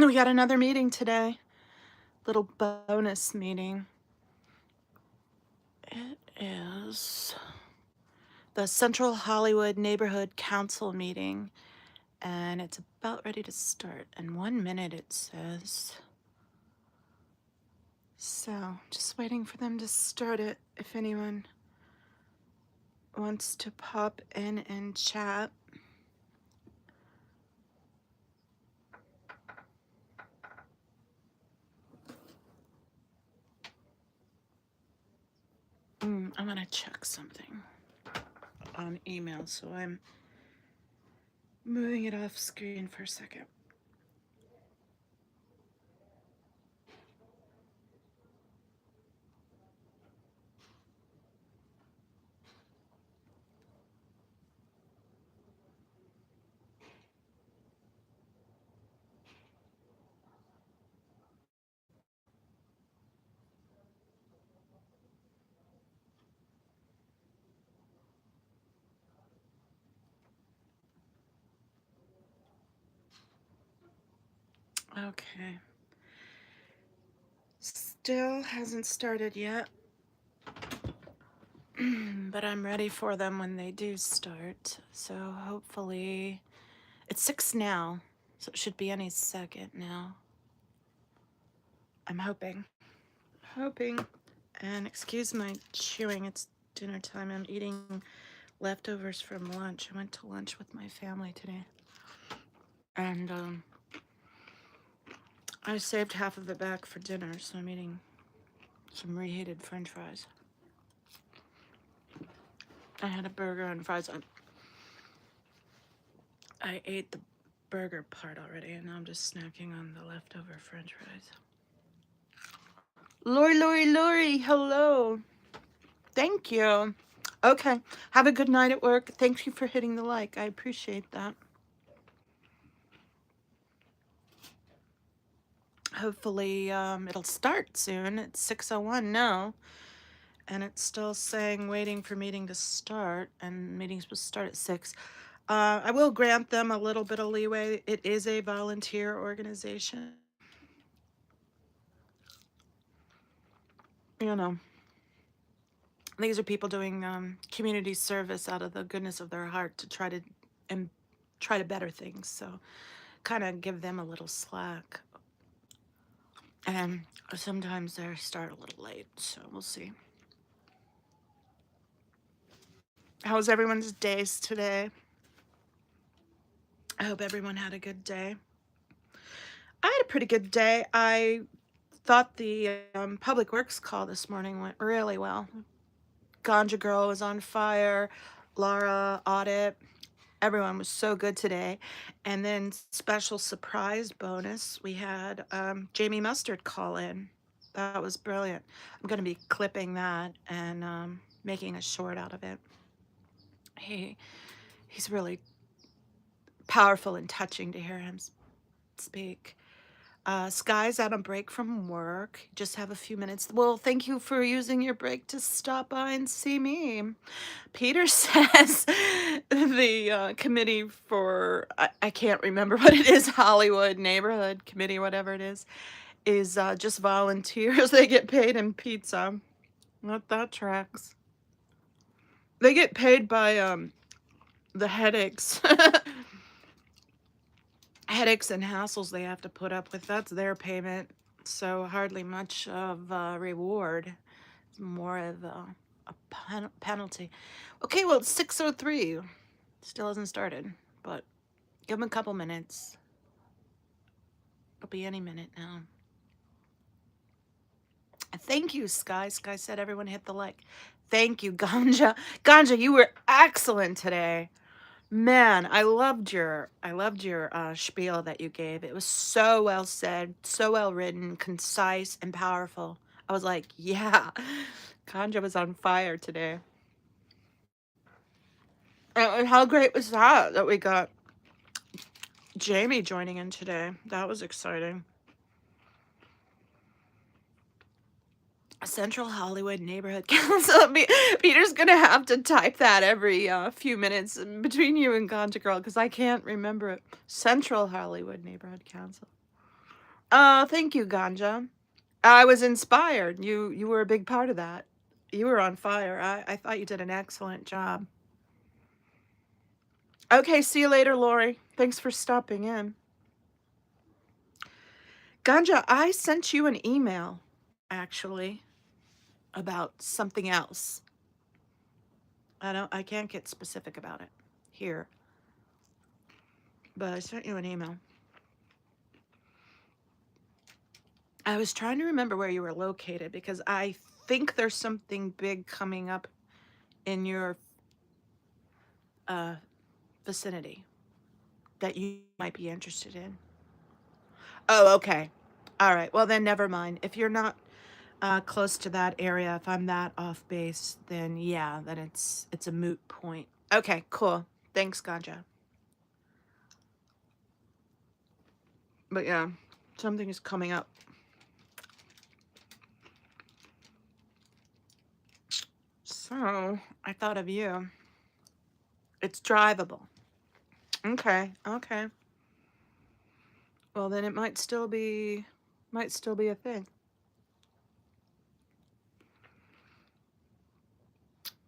We got another meeting today. Little bonus meeting. It is the Central Hollywood Neighborhood Council meeting, and it's about ready to start. In 1 minute, it says. So, just waiting for them to start it. If anyone wants to pop in and chat. I'm gonna check something on email, so I'm moving it off screen for a second. Okay. Still hasn't started yet. But I'm ready for them when they do start. So hopefully, it's 6 now, so it should be any second now. I'm hoping. And excuse my chewing, it's dinner time. I'm eating leftovers from lunch. I went to lunch with my family today. And I saved half of it back for dinner, so I'm eating some reheated French fries. I had a burger and fries. I ate the burger part already, and now I'm just snacking on the leftover French fries. Lori, hello. Thank you. Okay, have a good night at work. Thank you for hitting the like. I appreciate that. Hopefully, it'll start soon. It's 6:01 now, and it's still saying waiting for meeting to start, and meeting's supposed to start at 6. I will grant them a little bit of leeway. It is a volunteer organization. You know, these are people doing community service out of the goodness of their heart to try to better things. So, kind of give them a little slack. And sometimes they start a little late, so we'll see. How was everyone's days today? I hope everyone had a good day. I had a pretty good day. I thought the public works call this morning went really well. Ganja Girl was on fire. Laura, Audit, everyone was so good today. And then special surprise bonus, we had Jamie Mustard call in. That was brilliant. I'm going to be clipping that and making a short out of it. He's really powerful and touching to hear him speak. Sky's out on break from work. Just have a few minutes. Well, thank you for using your break to stop by and see me. Peter says the committee for, I can't remember what it is, Hollywood Neighborhood Committee, whatever it is just volunteers. They get paid in pizza. What that tracks. They get paid by the headaches. Headaches and hassles they have to put up with. That's their payment. So hardly much of a reward. It's more of a penalty. Okay, well, it's 6:03. Still hasn't started, but give them a couple minutes. It'll be any minute now. Thank you, Sky. Sky said everyone hit the like. Thank you, Ganja. Ganja, you were excellent today. Man, I loved your spiel that you gave. It was so well said, so well written, concise, and powerful. I was like, yeah, Ganja was on fire today. And how great was that we got Jamie joining in today? That was exciting. Central Hollywood Neighborhood Council. Peter's gonna have to type that every few minutes between you and Ganja Girl because I can't remember it. Central Hollywood Neighborhood Council. Thank you, Ganja. I was inspired. You were a big part of that. You were on fire. I thought you did an excellent job. Okay, see you later, Lori. Thanks for stopping in. Ganja, I sent you an email, actually, about something else. I can't get specific about it here, but I sent you an email. I was trying to remember where you were located because I think there's something big coming up in your uh, vicinity that you might be interested in. Oh, okay. All right. Well, then never mind. If you're not close to that area, if I'm that off base, then yeah, then it's a moot point. Okay, cool. Thanks, Ganja. But yeah, something is coming up. So I thought of you. It's drivable. Okay, okay. Well, then it might still be a thing.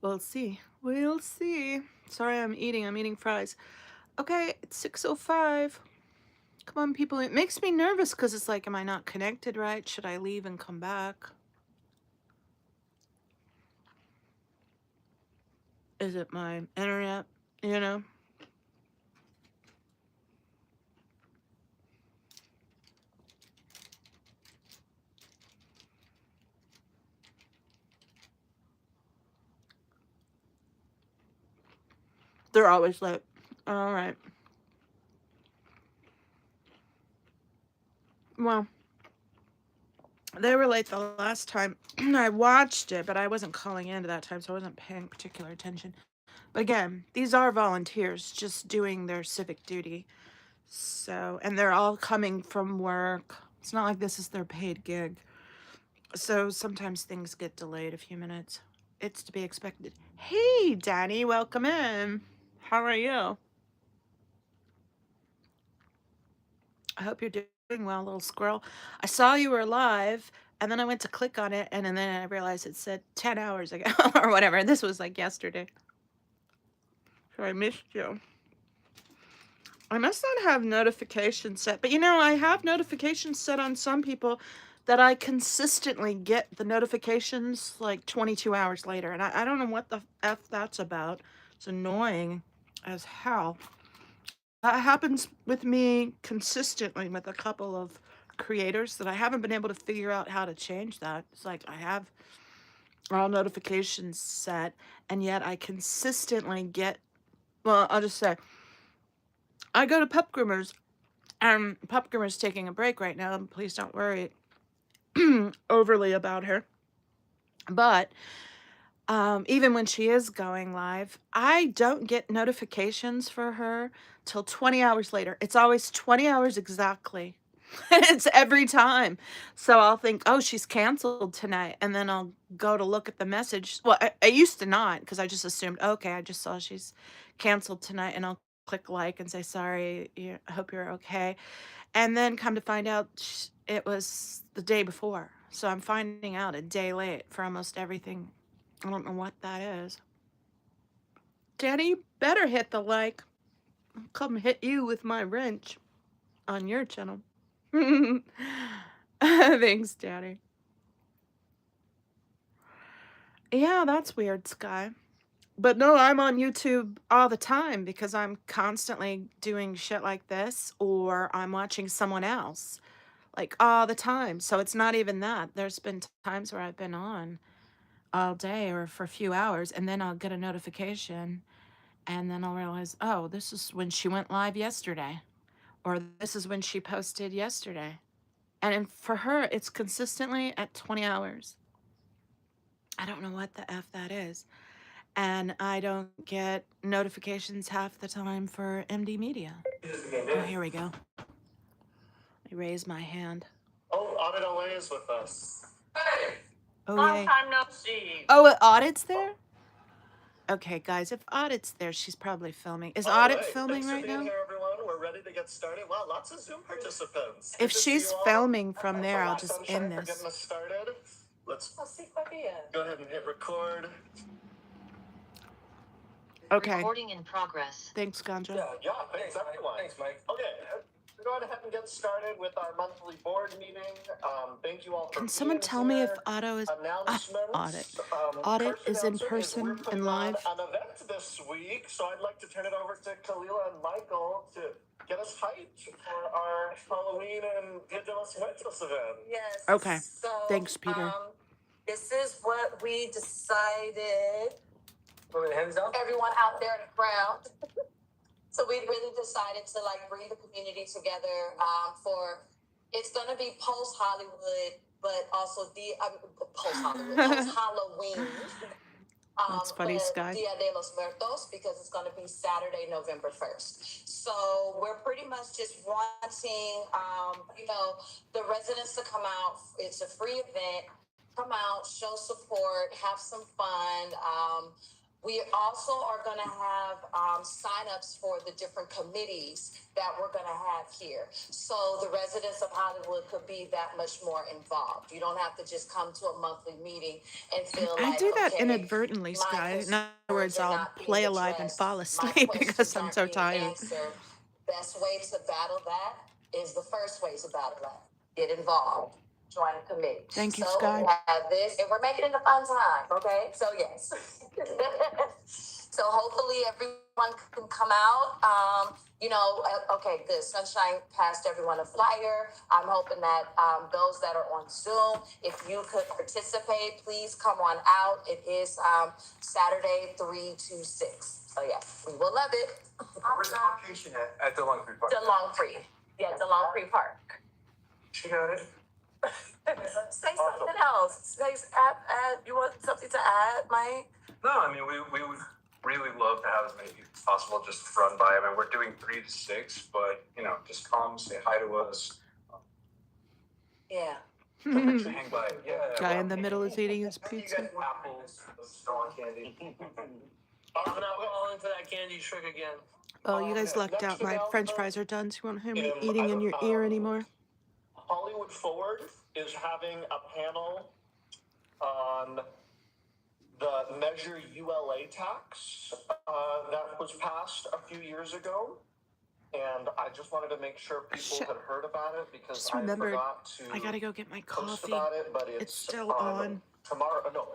We'll see. We'll see. Sorry, I'm eating fries. Okay, it's 6:05. Come on, people. It makes me nervous because it's like, am I not connected right? Should I leave and come back? Is it my internet? You know? They're always late. All right. Well, they were late the last time I watched it, but I wasn't calling in at that time, so I wasn't paying particular attention. But again, these are volunteers just doing their civic duty. So, and they're all coming from work. It's not like this is their paid gig. So sometimes things get delayed a few minutes. It's to be expected. Hey, Danny, welcome in. How are you? I hope you're doing well, little squirrel. I saw you were live, and then I went to click on it, and then I realized it said 10 hours ago or whatever. This was like yesterday. So I missed you. I must not have notifications set, but I have notifications set on some people that I consistently get the notifications like 22 hours later. And I don't know what the F that's about. It's annoying as hell. That happens with me consistently with a couple of creators that I haven't been able to figure out how to change that. It's like I have all notifications set, and yet I consistently get, well, I'll just say, I go to Pup Groomers, and Pup Groomer's taking a break right now, and please don't worry overly about her. But even when she is going live, I don't get notifications for her till 20 hours later. It's always 20 hours exactly. It's every time. So I'll think, oh, she's canceled tonight. And then I'll go to look at the message. Well, I used to not because I just assumed, okay, I just saw she's canceled tonight. And I'll click like and say, sorry, I hope you're okay. And then come to find out it was the day before. So I'm finding out a day late for almost everything. I don't know what that is. Danny, you better hit the like. I'll come hit you with my wrench on your channel. Thanks, Daddy. Yeah, that's weird, Sky. But no, I'm on YouTube all the time because I'm constantly doing shit like this or I'm watching someone else like all the time. So it's not even that. There's been times where I've been on all day or for a few hours and then I'll get a notification and then I'll realize, oh, this is when she went live yesterday or this is when she posted yesterday. And for her, it's consistently at 20 hours. I don't know what the F that is. And I don't get notifications half the time for MD Media. Oh, here we go. I raise my hand. Oh, Audit LA is with us. Hey, Oh, long yay. time no see. Oh, Audit's there? Okay, guys, if Audit's there, she's probably filming. Is Audit filming Thanks right for being now? here, everyone. We're ready ready to get started? Wow, lots of Zoom participants. If Good to see she's you all. filming from Thanks there, a I'll lot, just Sunshine, end for this. getting us started. Let's go ahead and hit record. Okay. Recording in progress. Thanks, Ganja. Yeah, thanks everyone. Thanks, Mike. Okay, we're going ahead and get started with our monthly board meeting. Thank you all for Can someone being tell me if here. Otto is Announcements. Audit First is in announcement is person we're and putting live? on an event this week, so I'd like to turn it over to Kalila and Michael to get us hyped for our Halloween and Dia de los Muertos event. Yes. Okay. So, Thanks, Peter. This is what we decided. Put your hands down. Everyone out there in the crowd. So we really decided to like bring the community together for. It's gonna be post Hollywood, but also post Hollywood, post Halloween. That's funny, Sky. Dia de los Muertos, because it's going to be Saturday, November 1st. So we're pretty much just wanting, the residents to come out. It's a free event. Come out, show support, have some fun. We also are going to have signups for the different committees that we're going to have here. So the residents of Hollywood could be that much more involved. You don't have to just come to a monthly meeting and feel I like, do that okay, inadvertently, my Sky. In other words, concerns are I'll not being play alive and addressed. fall My asleep because questions I'm aren't so being tired. answered. Best way to battle that is the first way to battle that. Get involved. Join a committee. Thank you, So Sky. we have this, and we're making it a fun time, okay? So yes. So hopefully everyone can come out. Okay, good. Sunshine passed everyone a flyer. I'm hoping that those that are on Zoom, if you could participate, please come on out. It is Saturday, 3 to 6. So yeah, we will love it. Where's the location at the Longfree Park? DeLongfree. Yeah, DeLongfree Park. She got it. Say something else. You want something to add, Mike? No, I mean, we would really love to have as many people as possible just run by. I mean, we're doing 3 to 6, but, just come, say hi to us. Yeah. Hang by. Yeah. Guy in the middle is eating his You pizza. guys apples, strong candy. I'm not falling into that candy trick again. Oh, you guys lucked out. My French fries are done, so you won't hear me eating in your ear anymore. Hollywood Forward is having a panel on the Measure ULA tax that was passed a few years ago. And I just wanted to make sure people had heard about it because Just I remembered, forgot to I gotta go get my post coffee. about it, but It's still on.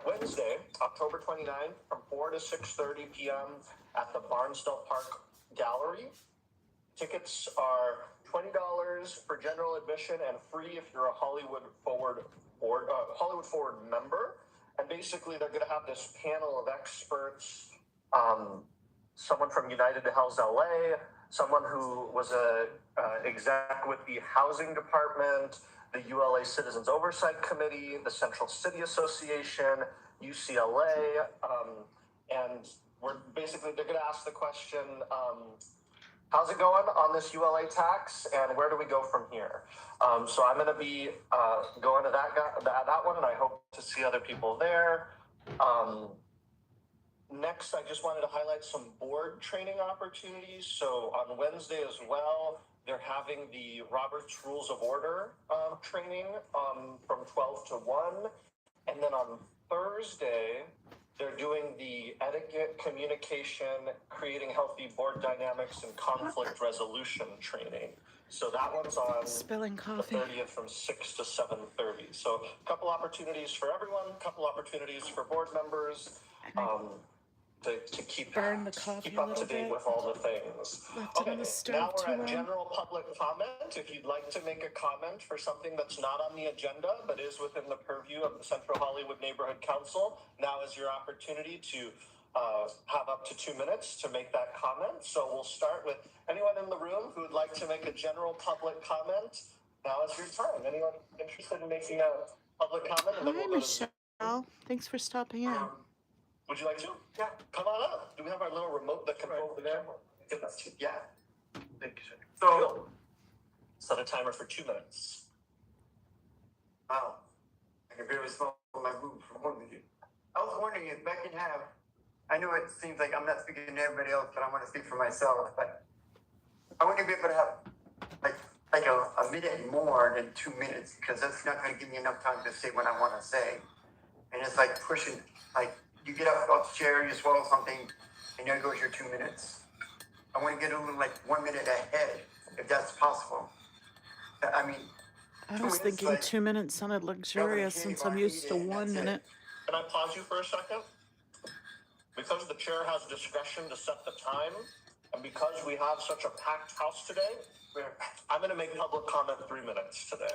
Wednesday, October 29th from 4 to 6:30 p.m. at the Barnsdall Park Gallery. Tickets are $20 for general admission and free if you're a Hollywood Forward member. And basically, they're going to have this panel of experts. Someone from United Health LA, someone who was a exec with the Housing Department, the ULA Citizens Oversight Committee, the Central City Association, UCLA, and they're going to ask the question. How's it going on this ULA tax, and where do we go from here? So I'm going to be going to that one, and I hope to see other people there. Next, I just wanted to highlight some board training opportunities. So on Wednesday as well, they're having the Robert's Rules of Order training from 12 to 1. And then on Thursday, they're doing the etiquette, communication, creating healthy board dynamics, and conflict resolution training. So that one's on Spilling the coffee. 30th from 6 to 7:30. So a couple opportunities for everyone, a couple opportunities for board members to keep Burn the coffee keep a up to little date bit. with all the things. Left it on the stove now too we're at long. general public comment. If you'd like to make a comment for something that's not on the agenda but is within the purview of the Central Hollywood Neighborhood Council, now is your opportunity to have up to 2 minutes to make that comment. So we'll start with anyone in the room who would like to make a general public comment. Now is your time. Anyone interested in making a public comment? And then Hi, we'll go to Michelle. Thanks for stopping in. would you like to? Yeah. Come on up. Do we have our little remote that can hold the camera? Yeah. Thank you, sir. So, set a timer for 2 minutes. Wow. I can barely smell my food from one of you. I was wondering if I can have, I know it seems like I'm not speaking to everybody else, but I want to speak for myself, but I want to be able to have like a minute more than 2 minutes, because that's not going to give me enough time to say what I want to say. And it's like pushing, like you get up off the chair, you swallow something, and there goes your 2 minutes. I want to get a little like 1 minute ahead, if that's possible. I mean, I 2 was minutes, thinking like 2 minutes sounded luxurious since I'm used to 1 minute. Can I pause you for a second? Because the chair has discretion to set the time, and because we have such a packed house today, I'm going to make public comment 3 minutes today.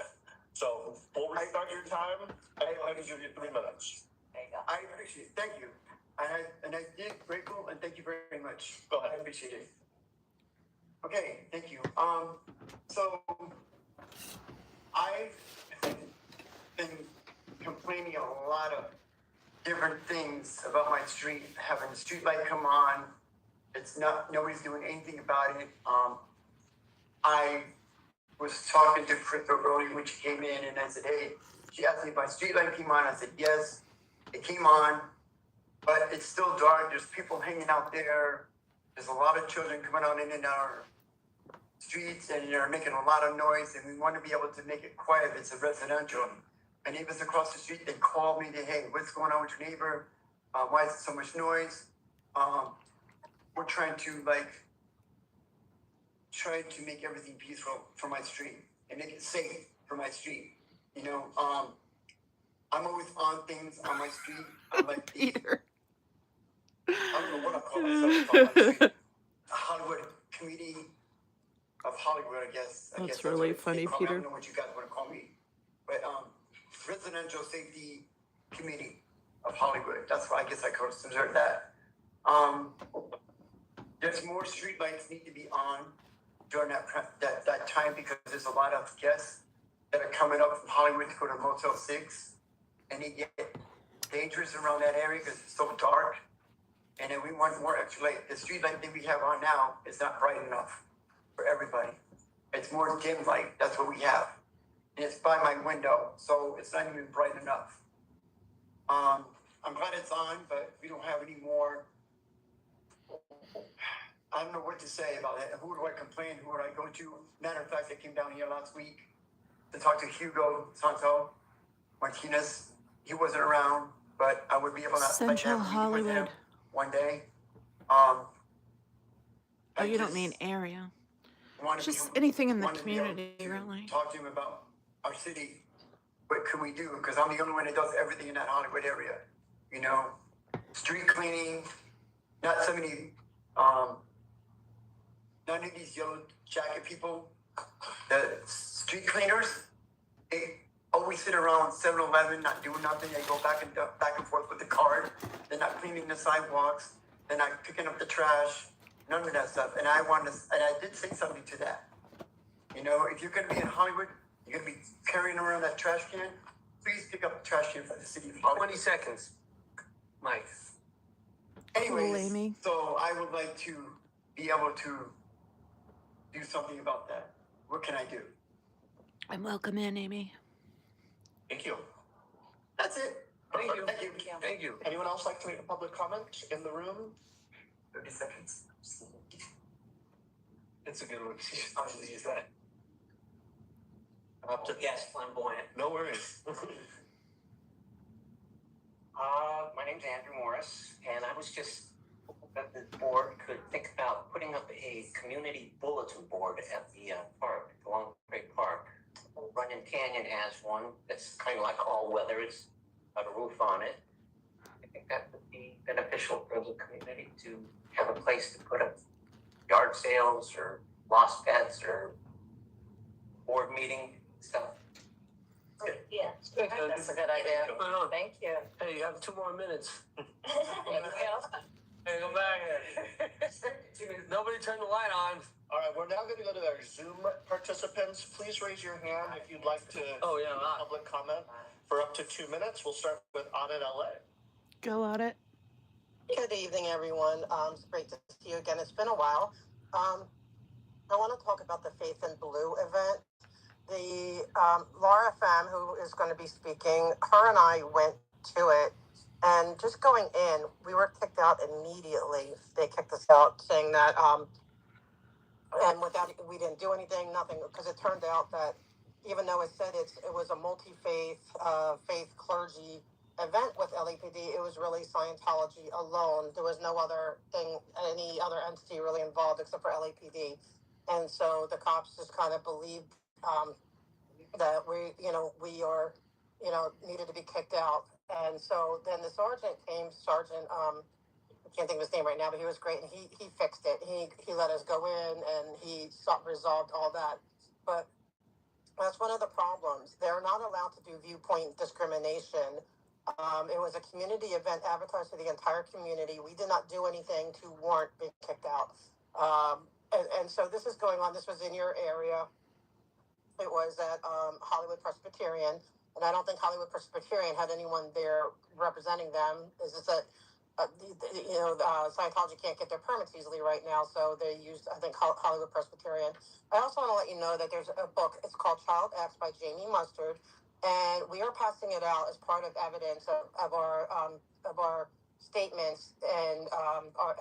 So we'll restart your time, and I give you 3 minutes. There you go. I appreciate it. Thank you. And I did grateful, and thank you very much. Go ahead. I appreciate it. Okay, thank you. So I've been complaining a lot of different things about my street, having the street light come on. It's not, nobody's doing anything about it. I was talking to Crypto earlier when she came in, and I said, hey, she asked me if my street light came on. I said, yes, it came on, but it's still dark. There's people hanging out there. There's a lot of children coming out in our streets, and they're making a lot of noise, and we want to be able to make it quiet if it's a residential. My neighbors across the street, they call me, hey, what's going on with your neighbor? Why is it so much noise? We're trying to make everything peaceful for my street and make it safe for my street. You know, I'm always on things on my street. I'm like Peter. I don't know what I call myself on my street. Hollywood community of Hollywood, I guess. That's what really they funny, call me. I Peter. don't know what you guys want to call me, but residential safety committee of Hollywood. That's why I guess I consider that. There's more street lights need to be on during that time, because there's a lot of guests that are coming up from Hollywood to go to Motel 6, and they get dangerous around that area because it's so dark. And then we want more extra light. The street light that we have on now is not bright enough for everybody. It's more dim light. That's what we have. And it's by my window, so it's not even bright enough. I'm glad it's on, but we don't have any more. I don't know what to say about it. Who do I complain? Who would I go to? Matter of fact, I came down here last week to talk to Hugo Santo Martinez. He wasn't around, but I would be able to Central have a meeting with him Hollywood. one day. Oh, I you don't just mean area. wanna Just be- anything in the wanna be able community, to really. Talk to him about our city. What can we do? Because I'm the only one that does everything in that Hollywood area. You know, street cleaning, not so many, none of these yellow jacket people, the street cleaners, they always sit around 7-Eleven, not doing nothing. They go back and forth with the cart. They're not cleaning the sidewalks. They're not picking up the trash. None of that stuff. And I did say something to that. You know, if you're going to be in Hollywood, you're going to be carrying around that trash can, please pick up the trash can for the city of Hollywood. 20 seconds, Mike. Anyways, Amy. so I would like to be able to do something about that. What can I do? And welcome in, Amy. Thank you. That's it. Thank you. Thank you. Thank you. Anyone else like to make a public comment in the room? 30 seconds. It's a good one. I'm going to use that. Up to Yes, flamboyant. no worries. My name's Andrew Morris, and I was just hoping that the board could think about putting up a community bulletin board at the park, the Long Creek Park. Runyon Canyon has one that's kind of like all weather. It's got a roof on it. I think that would be beneficial for the community to have a place to put up yard sales or lost pets or board meeting stuff. Yeah, Good. that's a good idea. Put it on. Thank you. Hey, you have 2 more minutes. There you go. Hey, go back. Nobody turned the light on. All right, we're now going to go to our Zoom participants. Please raise your hand if you'd like to Oh, yeah, not. public comment for up to 2 minutes. We'll start with Audit LA. Go at it. Good evening, everyone. It's great to see you again. It's been a while. I want to talk about the Faith in Blue event. The Laura Pham, who is going to be speaking, her and I went to it, and just going in, we were kicked out immediately. They kicked us out, saying that and without we didn't do anything, nothing, because it turned out that even though it said it was a multi-faith faith clergy event with LAPD, it was really Scientology alone. There was no other thing, any other entity really involved except for LAPD, and so the cops just kind of believed that we are, needed to be kicked out. And so then the sergeant came, Sergeant I can't think of his name right now, but he was great, and he fixed it. He let us go in, and he resolved all that. But that's one of the problems. They're not allowed to do viewpoint discrimination. It was a community event advertised to the entire community. We did not do anything to warrant being kicked out. And so this is going on. This was in your area. It was at Hollywood Presbyterian, and I don't think Hollywood Presbyterian had anyone there representing them. Is this that Scientology can't get their permits easily right now, so they used, I think, Hollywood Presbyterian. I also want to let you know that there's a book. It's called Child X by Jamie Mustard, and we are passing it out as part of evidence of our statements and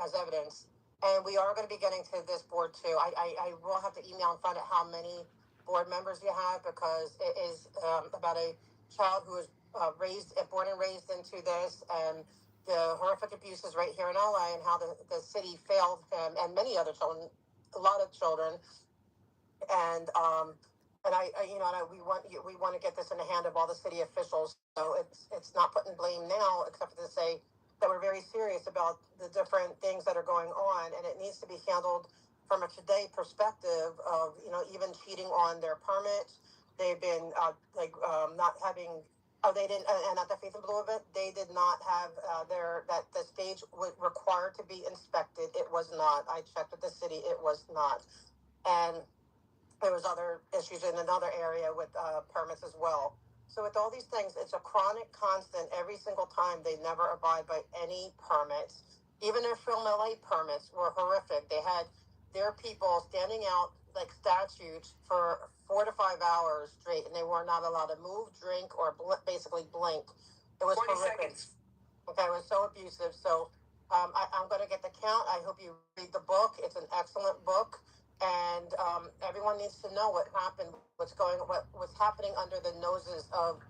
as evidence. And we are going to be getting to this board too. I will have to email and find out how many board members you have, because it is about a child who was born and raised into this, and the horrific abuses right here in LA, and how the city failed him and many other children, a lot of children. And we want to get this in the hand of all the city officials. So it's not putting blame now, except to say that we're very serious about the different things that are going on, and it needs to be handled from a today perspective of, even cheating on their permits. They've been not having. Oh, they didn't, and at the Faith and Blue event, they did not have that the stage was required to be inspected. It was not. I checked with the city. It was not, and there was other issues in another area with permits as well. So with all these things, it's a chronic constant. Every single time, they never abide by any permits. Even their Film LA permits were horrific. They had their people standing out like statues for 4 to 5 hours straight, and they were not allowed to move, drink, or basically blink. It was 20 horrific. seconds. Okay, it was so abusive. So I'm going to get the count. I hope you read the book. It's an excellent book, and everyone needs to know what happened, what's happening under the noses of,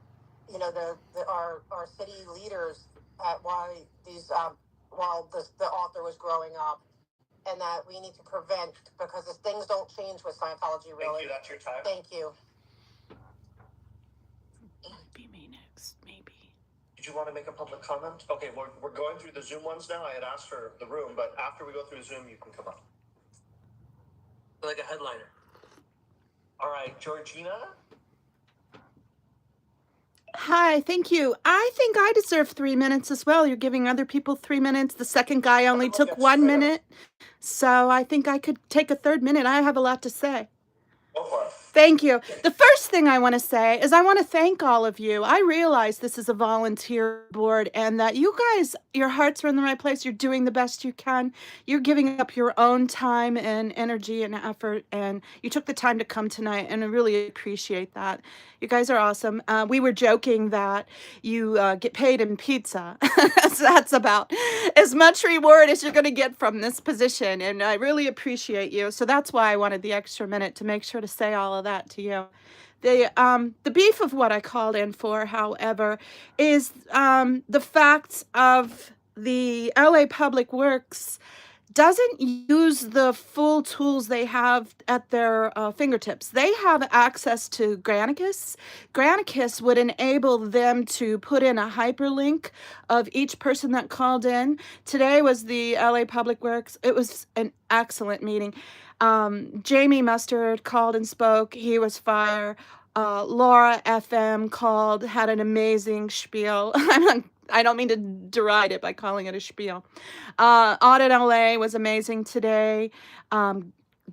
our city leaders while the author was growing up. And that we need to prevent, because things don't change with Scientology, really. Thank you. That's your time. Thank you. Be me next, maybe. Did you want to make a public comment? Okay, we're going through the Zoom ones now. I had asked for the room, but after we go through Zoom, you can come up. Like a headliner. All right, Georgina. Hi, thank you. I think I deserve 3 minutes as well. You're giving other people 3 minutes. The second guy only took 1 minute. So I think I could take a third minute. I have a lot to say. Go for it. Thank you. The first thing I want to say is I want to thank all of you. I realize this is a volunteer board, and that you guys, your hearts are in the right place. You're doing the best you can. You're giving up your own time and energy and effort, and you took the time to come tonight, and I really appreciate that. You guys are awesome. We were joking that you get paid in pizza. So that's about as much reward as you're going to get from this position, and I really appreciate you. So that's why I wanted the extra minute, to make sure to say all of that to you. The beef of what I called in for, however, is the fact of the LA Public Works doesn't use the full tools they have at their fingertips. They have access to Granicus. Granicus would enable them to put in a hyperlink of each person that called in. Today was the LA Public Works. It was an excellent meeting. Jamie Mustard called and spoke. He was fire. Laura FM called, had an amazing spiel. I don't mean to deride it by calling it a spiel. Audit LA was amazing today.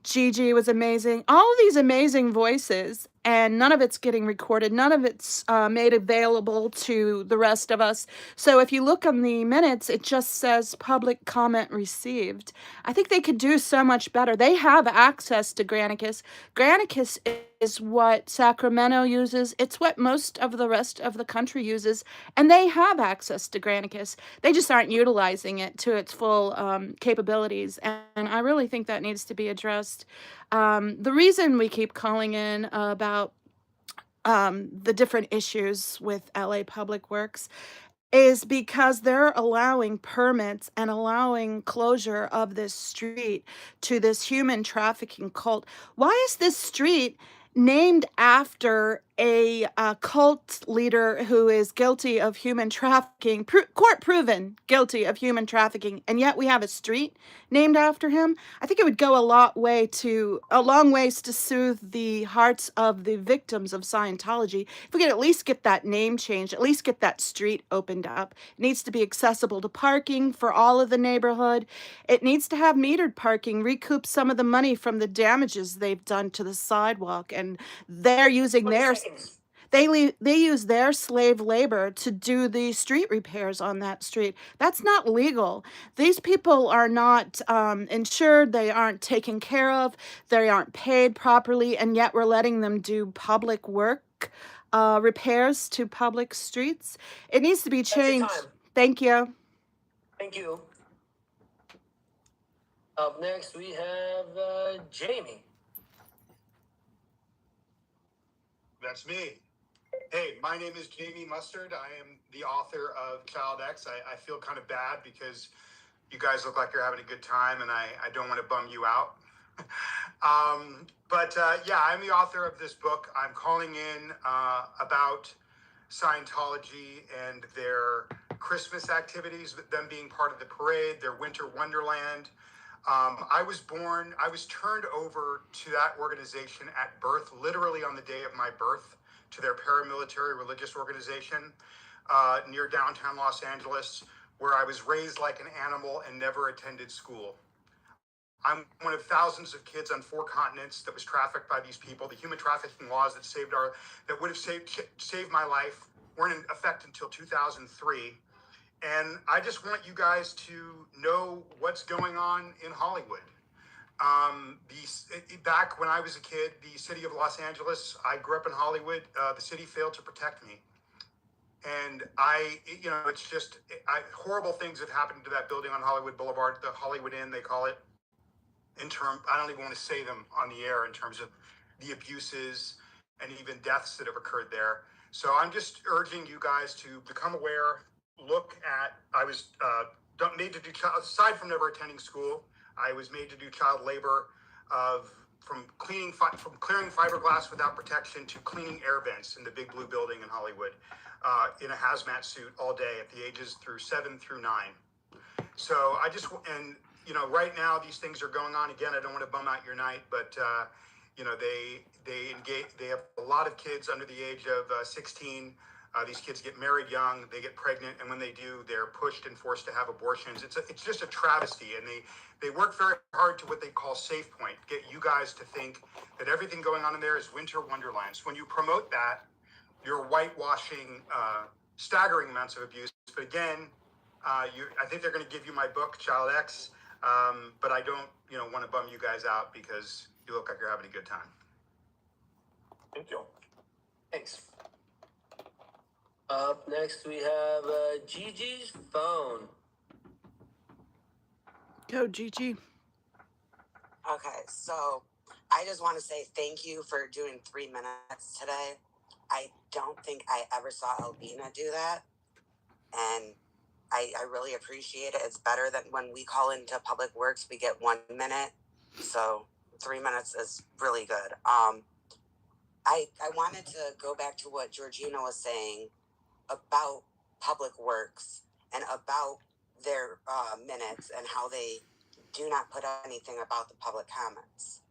Gigi was amazing. All of these amazing voices. and none of it's getting recorded. None of it's made available to the rest of us. So if you look on the minutes, it just says public comment received. I think they could do so much better. They have access to Granicus. Granicus is what Sacramento uses. It's what most of the rest of the country uses, and they have access to Granicus. They just aren't utilizing it to its full capabilities, and I really think that needs to be addressed. The reason we keep calling in about the different issues with LA Public Works is because they're allowing permits and allowing closure of this street to this human trafficking cult. Why is this street named after a cult leader who is guilty of human trafficking, court proven guilty of human trafficking, and yet we have a street named after him? I think it would go a long ways to soothe the hearts of the victims of Scientology if we could at least get that name changed, at least get that street opened up. It needs to be accessible to parking for all of the neighborhood. It needs to have metered parking, recoup some of the money from the damages they've done to the sidewalk, and they're using 20 their seconds. they use their slave labor to do the street repairs on that street. That's not legal. These people are not insured. They aren't taken care of. They aren't paid properly, and yet we're letting them do public work, repairs to public streets. It needs to be That's your changed. time. Thank you. Thank you. Up next, we have Jamie. That's me. Hey, my name is Jamie Mustard. I am the author of Child X. I feel kind of bad because you guys look like you're having a good time, and I don't want to bum you out. Yeah, I'm the author of this book. I'm calling in about Scientology and their Christmas activities, them being part of the parade, their winter wonderland. I was turned over to that organization at birth, literally on the day of my birth, to their paramilitary religious organization near downtown Los Angeles, where I was raised like an animal and never attended school. I'm one of thousands of kids on 4 continents that was trafficked by these people. The human trafficking laws that would have saved my life weren't in effect until 2003. And I just want you guys to know what's going on in Hollywood. Back when I was a kid, the city of Los Angeles, I grew up in Hollywood, the city failed to protect me. And it's just, horrible things have happened to that building on Hollywood Boulevard, the Hollywood Inn, they call it. I don't even want to say them on the air in terms of the abuses and even deaths that have occurred there. So I'm just urging you guys to become aware. I was made to do, aside from never attending school, I was made to do child labor from clearing fiberglass without protection to cleaning air vents in the Big Blue building in Hollywood in a hazmat suit all day at the ages 7 through 9. So right now these things are going on. Again, I don't want to bum out your night, but they have a lot of kids under the age of 16. These kids get married young, they get pregnant, and when they do, they're pushed and forced to have abortions. It's just a travesty, and they work very hard to what they call Safe Point, get you guys to think that everything going on in there is winter wonderlands. When you promote that, you're whitewashing staggering amounts of abuse. But again, I think they're going to give you my book, Child X, but I don't want to bum you guys out because you look like you're having a good time. Thank you. Thanks. Up next, we have Gigi's phone. Go, Gigi. Okay, so I just want to say thank you for doing 3 minutes today. I don't think I ever saw Albina do that, and I really appreciate it. It's better than when we call into Public Works, we get 1 minute, so 3 minutes is really good. I wanted to go back to what Georgina was saying about Public Works and about their minutes and how they do not put anything about the public comments.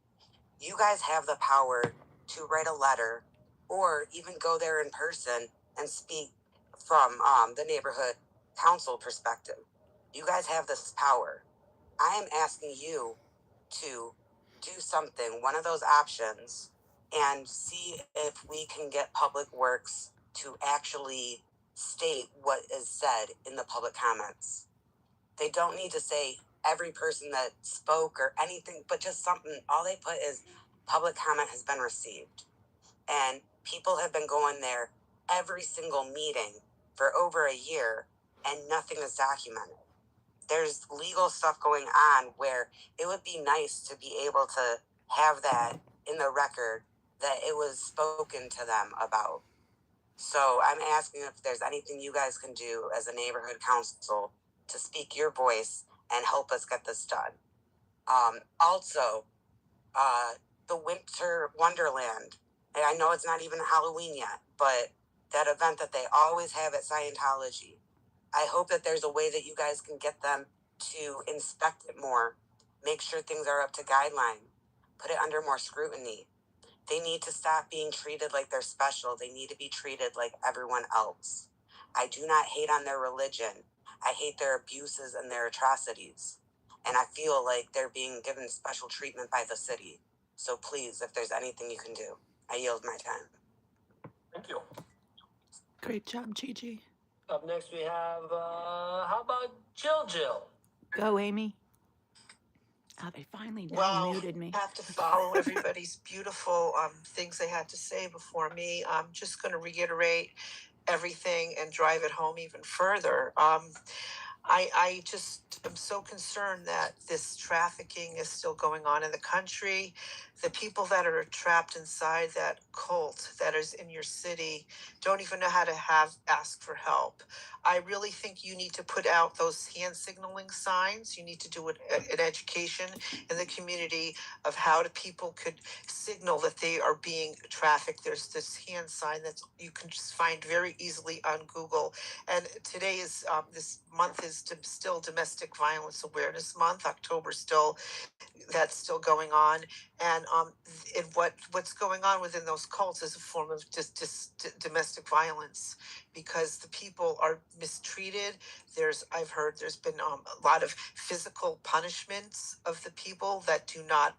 You guys have the power to write a letter or even go there in person and speak from the neighborhood council perspective. You guys have this power. I am asking you to do something, one of those options, and see if we can get Public Works to actually state what is said in the public comments. They don't need to say every person that spoke or anything, but just something. All they put is public comment has been received. And people have been going there every single meeting for over a year and nothing is documented. There's legal stuff going on where it would be nice to be able to have that in the record that it was spoken to them about. So I'm asking if there's anything you guys can do as a neighborhood council to speak your voice and help us get this done. Also, the Winter Wonderland. And I know it's not even Halloween yet, but that event that they always have at Scientology. I hope that there's a way that you guys can get them to inspect it more, make sure things are up to guideline, put it under more scrutiny. They need to stop being treated like they're special. They need to be treated like everyone else. I do not hate on their religion. I hate their abuses and their atrocities. And I feel like they're being given special treatment by the city. So please, if there's anything you can do, I yield my time. Thank you. Great job, Gigi. Up next, we have, how about Jill? Go, Amy. Oh, they finally now Well, muted me. I have to follow everybody's beautiful things they had to say before me. I'm just going to reiterate everything and drive it home even further. I just am so concerned that this trafficking is still going on in the country. The people that are trapped inside that cult that is in your city don't even know how to ask for help. I really think you need to put out those hand signaling signs. You need to do an education in the community of how people could signal that they are being trafficked. There's this hand sign that you can just find very easily on Google. And today is this month is still Domestic Violence Awareness Month. October still, that's still going on. And what's going on within those cults is a form of domestic violence because the people are mistreated. I've heard there's been a lot of physical punishments of the people that do not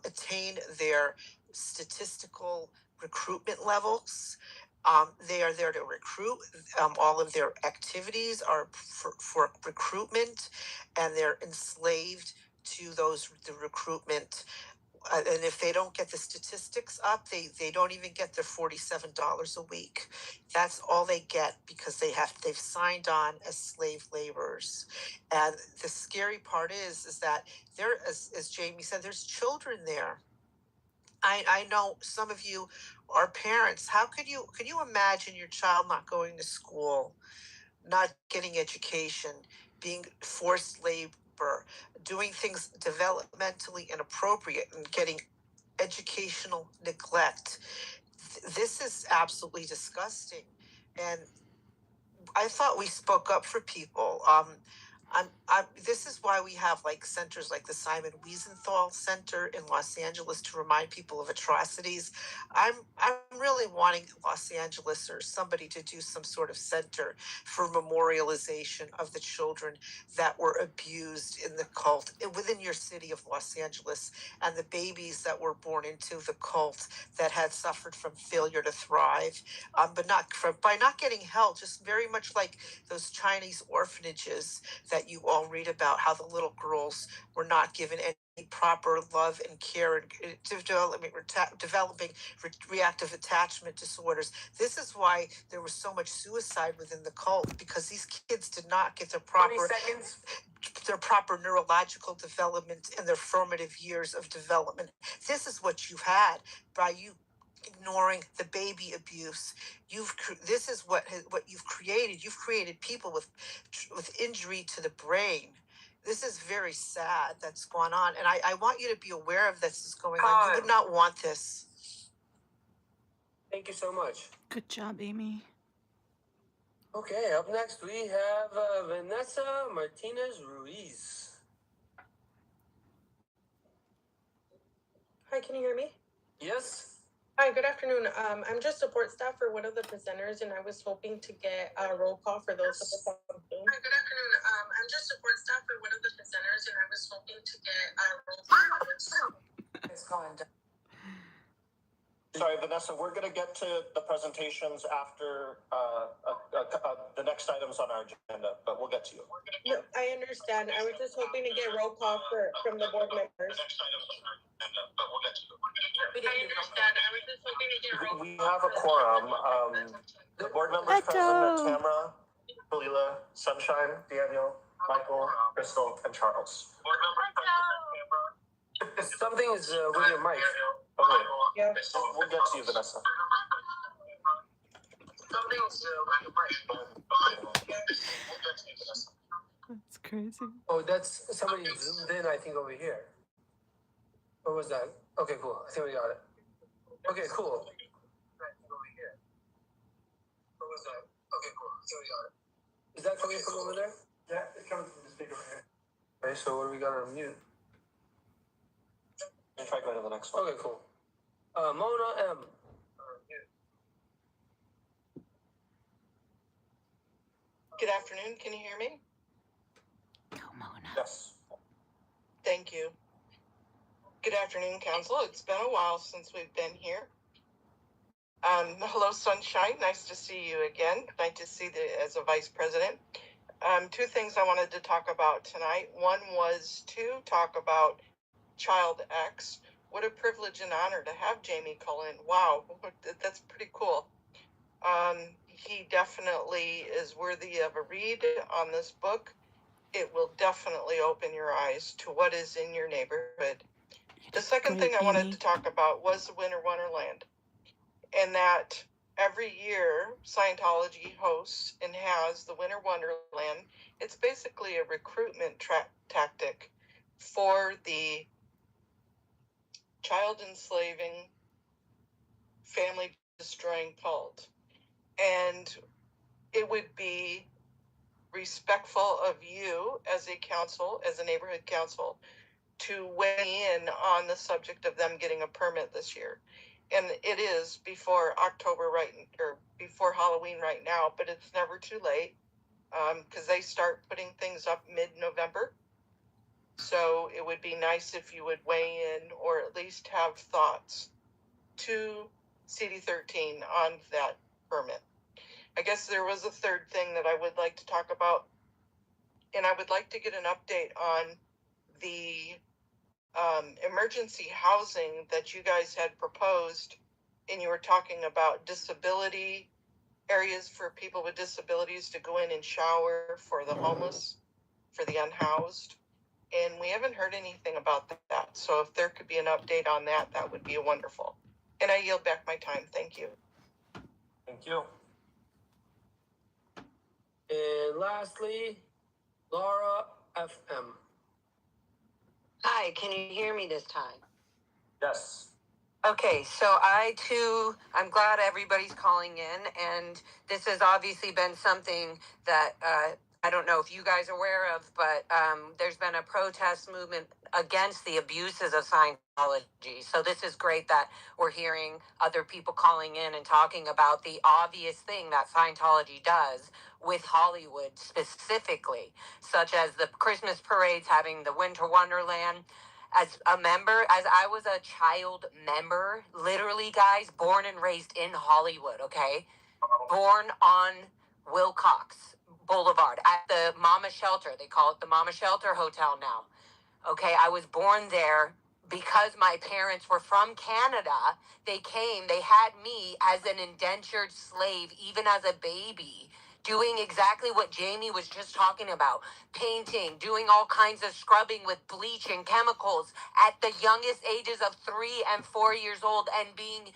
attain their statistical recruitment levels. They are there to recruit. All of their activities are for recruitment, and they're enslaved to the recruitment. And if they don't get the statistics up, they don't even get their $47 a week. That's all they get because they've signed on as slave laborers. And the scary part is that there, as Jamie said, there's children there. I know some of you are parents. How could you imagine your child not going to school, not getting education, being forced labor, doing things developmentally inappropriate and getting educational neglect? This is absolutely disgusting. And I thought we spoke up for people. This is why we have like centers like the Simon Wiesenthal Center in Los Angeles to remind people of atrocities. I'm really wanting Los Angeles or somebody to do some sort of center for memorialization of the children that were abused in the cult within your city of Los Angeles, and the babies that were born into the cult that had suffered from failure to thrive, but by not getting help, just very much like those Chinese orphanages that you all read about, how the little girls were not given any proper love and care, and developing reactive attachment disorders. This is why there was so much suicide within the cult, because these kids did not get their proper neurological development in their formative years of development. This is what you've had by you ignoring the baby abuse. This is what you've created. You've created people with injury to the brain. This is very sad that's going on, and I want you to be aware of this is going on. You would not want this. Thank you so much. Good job, Amy. Okay, up next we have Vanessa Martinez Ruiz. Hi, can you hear me? Yes. Hi, good afternoon. I'm just support staff for one of the presenters, and I was hoping to get a roll call for those of us on Zoom. Hi, good afternoon. I'm just support staff for one of the presenters, and I was hoping to get a roll call. It's going down. Sorry, Vanessa, we're going to get to the presentations after the next items on our agenda, but we'll get to you. No, I understand. I was just hoping to get roll call from the board members. We have a quorum. The board members present: Tamara, Kalila, Sunshine, Daniel, Michael, Crystal, and Charles. Something is with your mic. Okay, Yeah. we'll get to you, Vanessa. That's crazy. Oh, that's somebody zoomed in, I think, over here. What was that? Okay, cool. I think we got it. Okay, cool. Is that coming from over there? Yeah, it comes from the speaker right here. Okay, so what do we got on mute? And try going to the next one. Okay, cool. Mona M. Good afternoon. Can you hear me? Go, Mona. Yes. Thank you. Good afternoon, Council. It's been a while since we've been here. Hello, Sunshine. Nice to see you again. Nice to see you as a Vice President. Two things I wanted to talk about tonight. One was to talk about Child X. What a privilege and honor to have Jamie call in. Wow, that's pretty cool. He definitely is worthy of a read on this book. It will definitely open your eyes to what is in your neighborhood. The second thing I wanted to talk about was the Winter Wonderland, and that every year Scientology hosts and has the Winter Wonderland. It's basically a recruitment tactic for the child enslaving, family destroying cult. And it would be respectful of you as a council, as a neighborhood council, to weigh in on the subject of them getting a permit this year. And it is before October, or before Halloween right now, but it's never too late, because they start putting things up mid-November. So it would be nice if you would weigh in, or at least have thoughts to CD13 on that permit. I guess there was a third thing that I would like to talk about, and I would like to get an update on the emergency housing that you guys had proposed, and you were talking about disability areas for people with disabilities to go in and shower for the homeless, for the unhoused, and we haven't heard anything about that. So if there could be an update on that, that would be wonderful. And I yield back my time. Thank you. Thank you. And lastly, Laura FM. Hi, can you hear me this time? Yes. Okay, so I'm glad everybody's calling in, and this has obviously been something that I don't know if you guys are aware of, but there's been a protest movement against the abuses of Scientology. So this is great that we're hearing other people calling in and talking about the obvious thing that Scientology does with Hollywood specifically, such as the Christmas parades, having the Winter Wonderland. As a member, as I was a child member, literally, guys, born and raised in Hollywood, okay? Born on Wilcox Boulevard at the Mama Shelter. They call it the Mama Shelter Hotel now. Okay, I was born there because my parents were from Canada. They came, they had me as an indentured slave, even as a baby, doing exactly what Jamie was just talking about, painting, doing all kinds of scrubbing with bleach and chemicals at the youngest ages of 3 and 4 years old, and being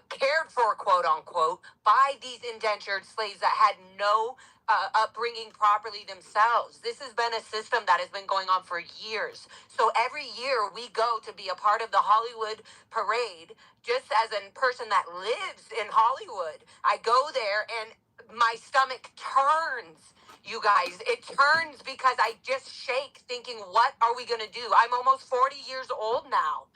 cared for, quote unquote, by these indentured slaves that had no upbringing properly themselves. This has been a system that has been going on for years. So every year we go to be a part of the Hollywood parade, just as a person that lives in Hollywood. I go there and my stomach turns, you guys. It turns because I just shake thinking, what are we going to do? I'm almost 40 years old now.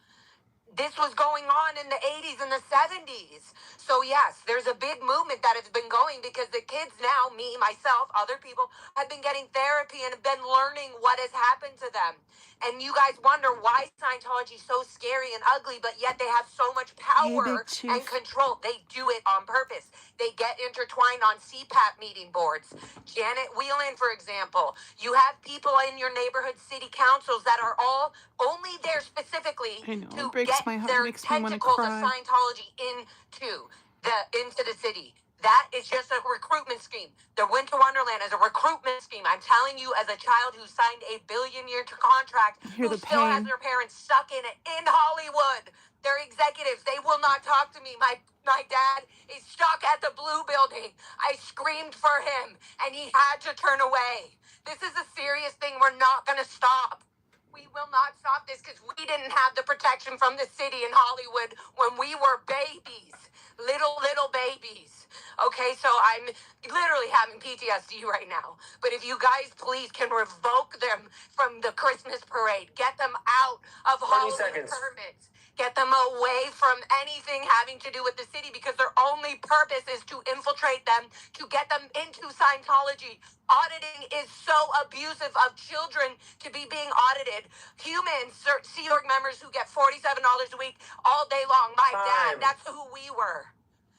This was going on in the 80s and the 70s. So yes, there's a big movement that has been going because the kids now, me, myself, other people, have been getting therapy and have been learning what has happened to them. And you guys wonder why Scientology is so scary and ugly, but yet they have so much Hey, power Big and Chief. control. They do it on purpose. They get intertwined on CPAP meeting boards. Janet Whelan, for example. You have people in your neighborhood city councils that are all only there specifically I know, to it breaks get my heart. It their makes me want to tentacles of cry. Scientology into the city. That is just a recruitment scheme. The Winter Wonderland is a recruitment scheme. I'm telling you, as a child who signed a billion-year contract, I hear who the still has pain. their parents stuck in Hollywood. They're executives. They will not talk to me. My dad is stuck at the Blue Building. I screamed for him, and he had to turn away. This is a serious thing. We're not going to stop. We will not stop this because we didn't have the protection from the city in Hollywood when we were babies. Little babies. Okay, so I'm literally having PTSD right now. But if you guys please can revoke them from the Christmas parade, get them out of 20 Halloween seconds. permits. Get them away from anything having to do with the city because their only purpose is to infiltrate them, to get them into Scientology. Auditing is so abusive of children to be being audited. Humans, Sea Org members who get $47 a week all day long. My dad, Time. that's who we were.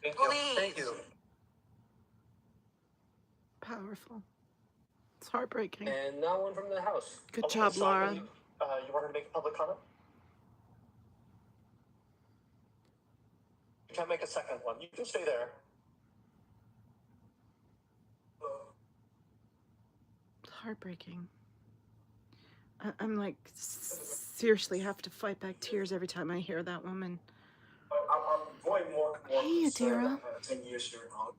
Thank you. Please. Thank you. Powerful. It's heartbreaking. And now one from the house. Good Okay, job, so Laura. You wanted to make a public comment? You can't make a second one. You can stay there. It's heartbreaking. I'm like, seriously have to fight back tears every time I hear that woman. I'm going more Hey, concerned. Adira. I've had 10 years here in Hollywood.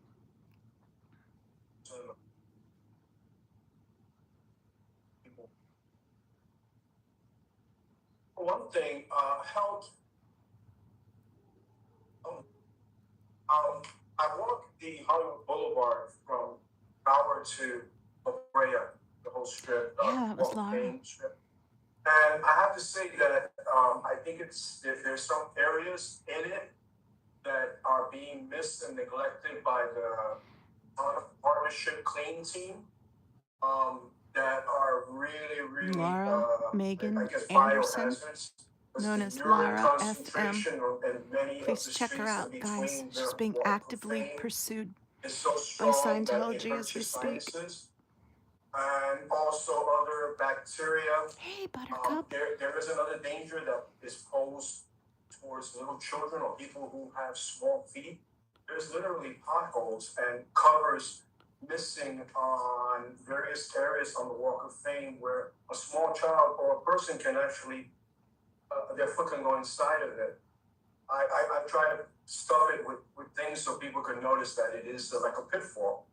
For one thing, health. I walked the Hollywood Boulevard from Howard to La Brea, the whole strip. Yeah, that was Walk Laura. Main Strip. And I have to say that I think there's some areas in it that are being missed and neglected by the partnership clean team that are really Laura Megan I guess Anderson, biohazards. known The as urine Laura FM. concentration in many of Please the check her streets out, in guys. between She's the being Walk of actively Fame pursued is so by strong that it Scientology hurts as we your speak. sinuses and also other bacteria. Hey, Buttercup. There is another danger that is posed towards little children or people who have small feet. There's literally potholes and covers missing on various areas on the Walk of Fame where a small child or a person can actually, their foot can go inside of it. I've tried to stuff it with things so people can notice that it is like a pitfall.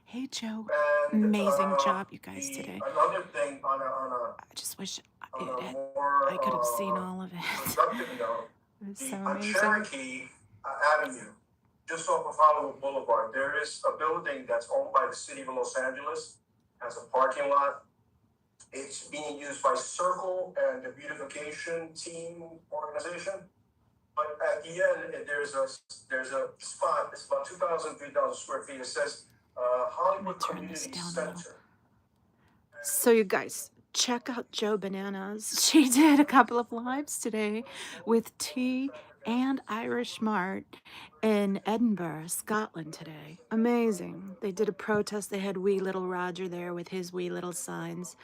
Hey, Joe. And, Amazing job, you guys, today. Another thing on a I just wish more I could have seen all of it. productive note, It was so on amazing. Cherokee Avenue, just off of Hollywood Boulevard, there is a building that's owned by the city of Los Angeles, has a parking lot. It's being used by Circle and the beautification team organization. But at the end, there's a spot. It's about 2,000, 3,000 square feet. It says Hollywood Community Center. So you guys, check out Joe Bananas. She did a couple of lives today with T and Irish Mart in Edinburgh, Scotland today. Amazing. They did a protest. They had wee little Roger there with his wee little signs.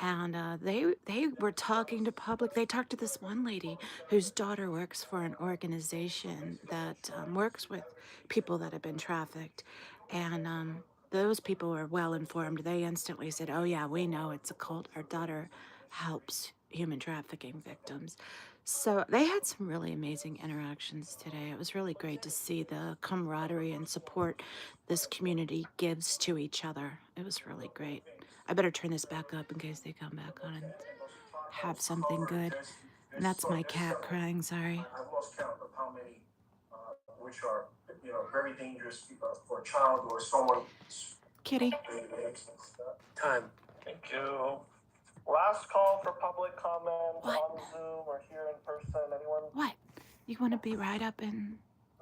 And they were talking to public. They talked to this one lady whose daughter works for an organization that works with people that have been trafficked. And those people were well informed. They instantly said, oh yeah, we know it's a cult. Our daughter helps human trafficking victims. So they had some really amazing interactions today. It was really great to see the camaraderie and support this community gives to each other. It was really great. I better turn this back up in case they come back on and have something good. And that's my cat crying, sorry. I've lost count of how many, which are, very dangerous for a child or someone. Kitty. Time. Thank you. Last call for public comment on Zoom or here in person. Anyone? What? You want to be right up in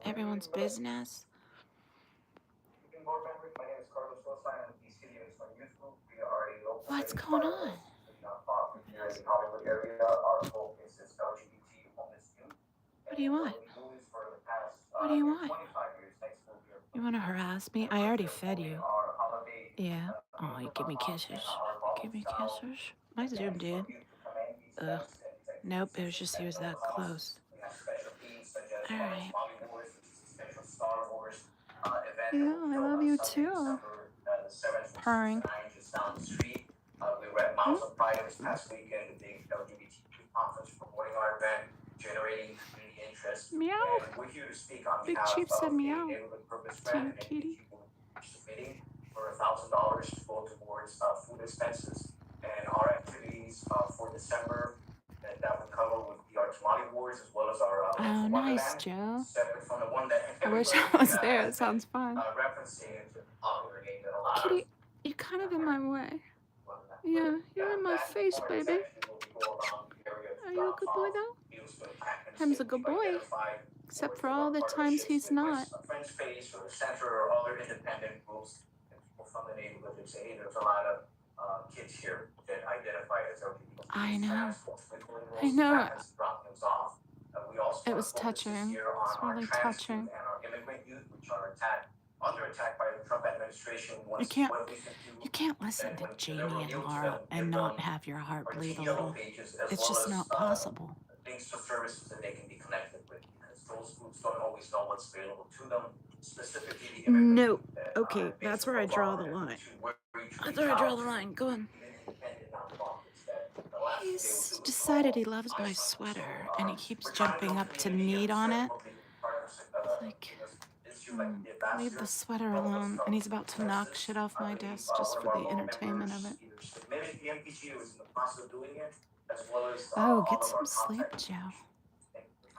everyone's business? What's going on? here in the Hollywood area. Our focus is LGBT homeless youth. What do you want? For the past, What do you want? 25 years, next school year. You want to harass me? I already fed you. Yeah. Oh, you give me kisses. Give me kisses. My Zoom did. Ugh. Nope, it was just he was that close. All right. Yeah, I love you too. Purring. We were at Miles of Pride this past weekend, the big LGBTQ conference promoting our event, generating community interest. Meow. And we're here to speak on Big behalf Chief said of the meow. neighborhood purpose To grant you, and kitty. people submitting for $1,000 to go towards food expenses and our activities for December. And that would cover with the our Tamale Wars as well as our Oh, nice, Joe. separate from the one that I wish I was there. It sounds fun. referencing into the popular game that a lot Kitty, you're kind of in my way. Yeah, you're in my face, baby. Are you a good boy, though? Hem's a good boy. Except for all the times he's not. French Face or the Center or other independent groups and people from the neighborhood that say, hey, there's a lot of kids here that identify as LGBT. I know. I know. We also It was touching. It's really touching. And our immigrant youth, which are under attack by the Trump administration. You can't listen to Jamie and Laura and not have your heart bleed a little. It's just not possible. Links to services that they can be connected with, because those groups don't always know what's available to them. Specifically, No. Okay, that's where I draw the line. That's where I draw the line. Go on. He's decided he loves my sweater, and he keeps jumping up to knead on it. Like, leave the sweater alone. And he's about to knock shit off my desk just for the entertainment of it. Oh, get some sleep, Joe.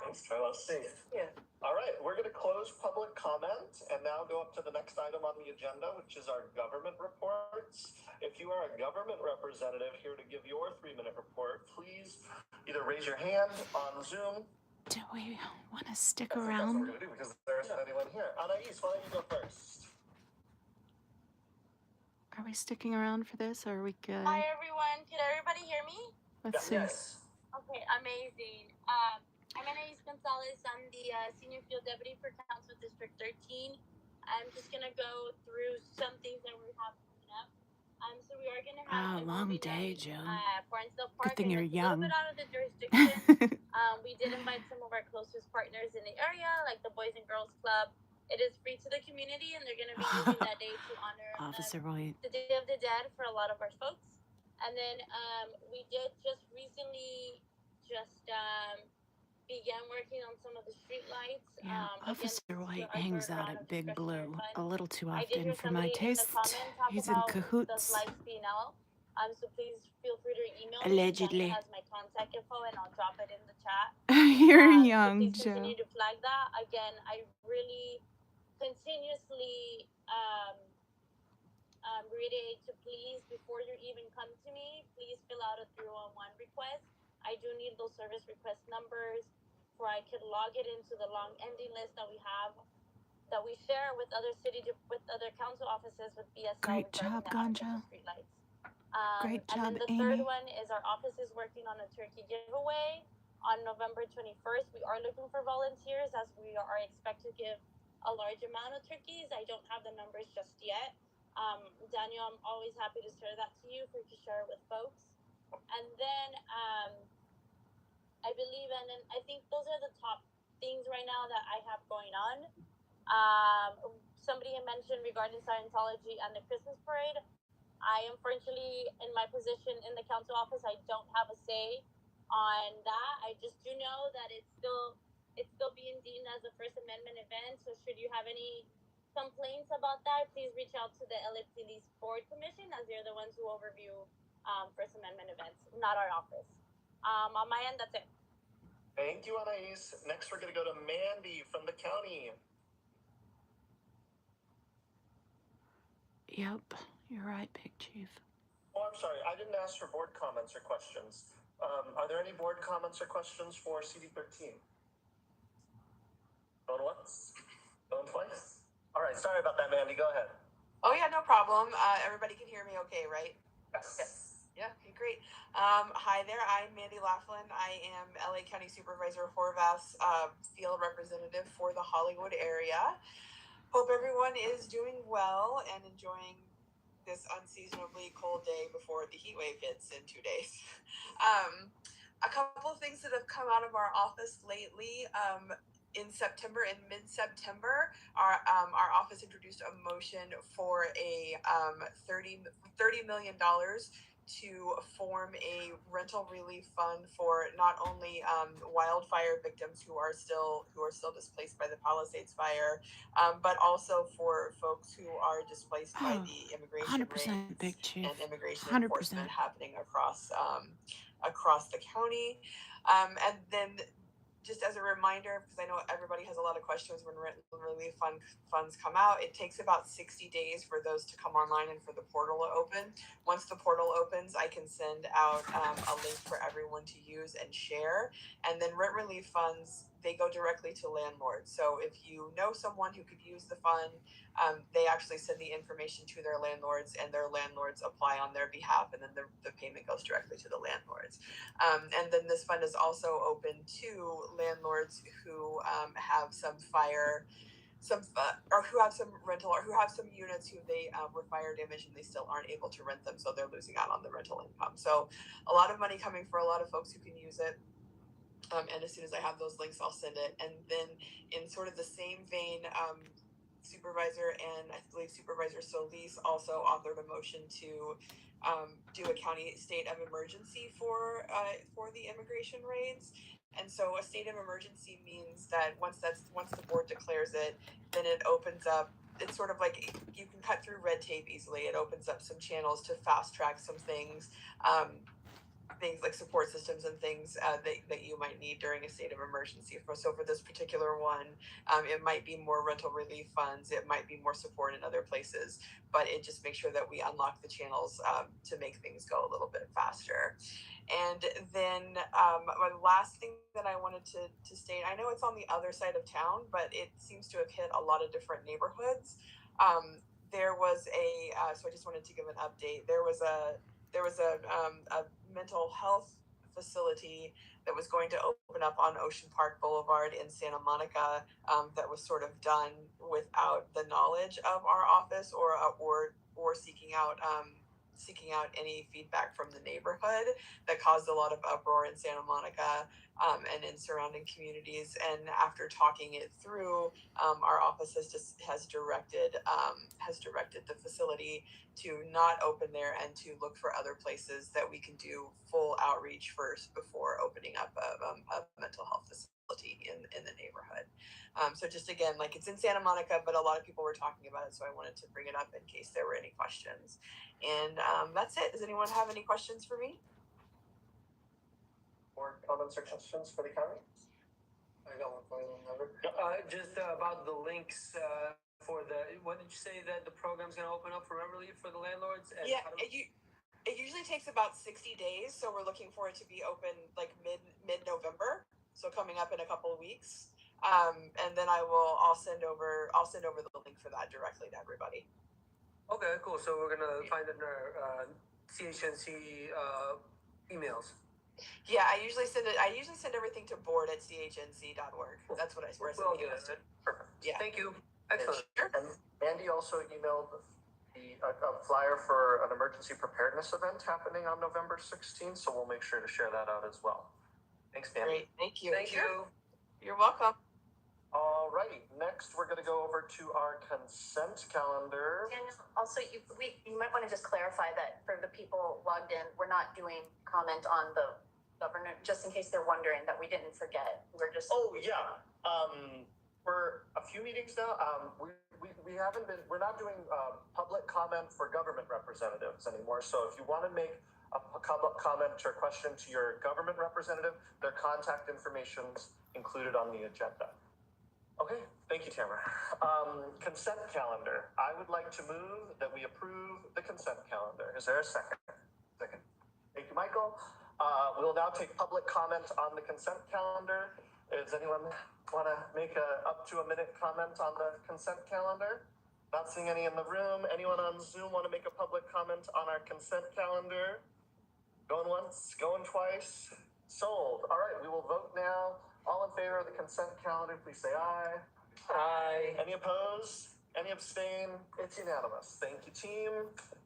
Thanks, Joe. Let's see. Yeah. All right, we're going to close public comment and now go up to the next item on the agenda, which is our government reports. If you are a government representative here to give your 3-minute report, please either raise your hand on Zoom. Do we want to stick around? That's what we're going to do because there isn't anyone here. Anais, why don't you go first? Are we sticking around for this, or are we good? Hi, everyone. Can everybody hear me? Let's see. Yes. Okay, amazing. I'm Anais Gonzalez. I'm the Senior Field Deputy for Council District 13. I'm just going to go through some things that we have coming up. So we are going to have a long movie day, night Joe. at Barnesdale Park. Good thing you're it's young. a little bit out of the jurisdiction. We did invite some of our closest partners in the area, like the Boys and Girls Club. It is free to the community, and they're going to be using that day to honor Officer White. the Day of the Dead for a lot of our folks. And then we did just recently began working on some of the street lights. Yeah, Officer White hangs out at Big Blue a little too I did often hear for my somebody in the taste. comments talk He's in about cahoots. the lights being out. So please feel free to email Allegedly. me. Daniel has my contact info, and I'll drop it in the chat. You're young, so please Joe. continue to flag that. Again, I really continuously reiterate to please, before you even come to me, please fill out a 311 request. I do need those service request numbers where I could log it into the long ending list that we have, that we share with other with other council offices with BSL. Great job, Ganja. Streetlights. Great job, and then the Amy. third one is our office is working on a turkey giveaway on November 21st. We are looking for volunteers as we are expected to give a large amount of turkeys. I don't have the numbers just yet. Daniel, I'm always happy to share that to you for you to share it with folks. And then I believe, and then I think those are the top things right now that I have going on. Somebody had mentioned regarding Scientology and the Christmas parade. I unfortunately, in my position in the council office, I don't have a say on that. I just do know that it's still being deemed as a First Amendment event. So should you have any complaints about that, please reach out to the LAPD's board commission, as they're the ones who overview First Amendment events, not our office. On my end, that's it. Thank you, Anais. Next, we're going to go to Mandy from the county. Yep, you're right, Big Chief. Oh, I'm sorry. I didn't ask for board comments or questions. Are there any board comments or questions for CD13? Going once? Going twice? All right. Sorry about that, Mandy. Go ahead. Oh yeah, no problem. Everybody can hear me okay, right? Yes. Yeah, okay, great. Hi there, I'm Mandy Laughlin. I am LA County Supervisor Horvath's field representative for the Hollywood area. Hope everyone is doing well and enjoying this unseasonably cold day before the heat wave hits in 2 days. A couple of things that have come out of our office lately. In September, in mid-September, our office introduced a motion for a $30 million to form a rental relief fund for not only wildfire victims who are still displaced by the Palisades fire, but also for folks who are displaced by Oh, the immigration 100% raids Big Chief. and immigration 100%. enforcement happening across the county. And then just as a reminder, because I know everybody has a lot of questions when rent relief funds come out, it takes about 60 days for those to come online and for the portal to open. Once the portal opens, I can send out a link for everyone to use and share. And then rent relief funds, they go directly to landlords. So if you know someone who could use the fund, they actually send the information to their landlords, and their landlords apply on their behalf, and then the payment goes directly to the landlords. And then this fund is also open to landlords who have some fire, or who have some rental, or who have some units who they were fire damaged and they still aren't able to rent them, so they're losing out on the rental income. So a lot of money coming for a lot of folks who can use it. And as soon as I have those links, I'll send it. And then in sort of the same vein, Supervisor and I believe Supervisor Solis also authored a motion to do a county state of emergency for the immigration raids. And so a state of emergency means that once the board declares it, then it opens up. It's sort of like you can cut through red tape easily. It opens up some channels to fast track some things. Things like support systems and things that you might need during a state of emergency. So for this particular one, it might be more rental relief funds, it might be more support in other places, but it just makes sure that we unlock the channels to make things go a little bit faster. And then my last thing that I wanted to state, I know it's on the other side of town, but it seems to have hit a lot of different neighborhoods. There was so I just wanted to give an update. There was a mental health facility that was going to open up on Ocean Park Boulevard in Santa Monica, that was sort of done without the knowledge of our office or seeking out any feedback from the neighborhood, that caused a lot of uproar in Santa Monica and in surrounding communities. And after talking it through, our office has directed the facility to not open there and to look for other places that we can do full outreach first before opening up a mental health facility in the neighborhood. So just again, like, it's in Santa Monica, but a lot of people were talking about it, so I wanted to bring it up in case there were any questions. And that's it. Does anyone have any questions for me? More comments or questions for the county? I got one final number. Just about the links for the. What did you say that the program's going to open up for rent relief for the landlords? And Yeah, it usually takes about 60 days, so we're looking for it to be open like mid-November, so coming up in a couple of weeks. And then I'll send over the link for that directly to everybody. Okay, cool. So we're gonna find it in our CHNC emails. Yeah, I usually send everything to board@chnc.org. That's what I send We'll the do emails to. that. Perfect. Yeah. Thank you. Excellent. Sure. And Andy also emailed a flyer for an emergency preparedness event happening on November 16th, so we'll make sure to share that out as well. Thanks, Andy. Great. Thank you. Thank you. You're welcome. Alrighty, next we're going to go over to our consent calendar. Daniel, also you might want to just clarify that for the people logged in, we're not doing comment on the governor, just in case they're wondering that we didn't forget. We're just. Oh yeah. For a few meetings now, we're not doing public comment for government representatives anymore. So if you want to make a comment or question to your government representative, their contact information's included on the agenda. Okay, thank you, Tamara. Consent calendar. I would like to move that we approve the consent calendar. Is there a second? Second. Thank you, Michael. We'll now take public comment on the consent calendar. Does anyone want to make up to a minute comment on the consent calendar? Not seeing any in the room. Anyone on Zoom want to make a public comment on our consent calendar? Going once, going twice. Sold. All right, we will vote now. All in favor of the consent calendar, please say aye. Aye. Any opposed? Any abstain? It's unanimous. Thank you, team.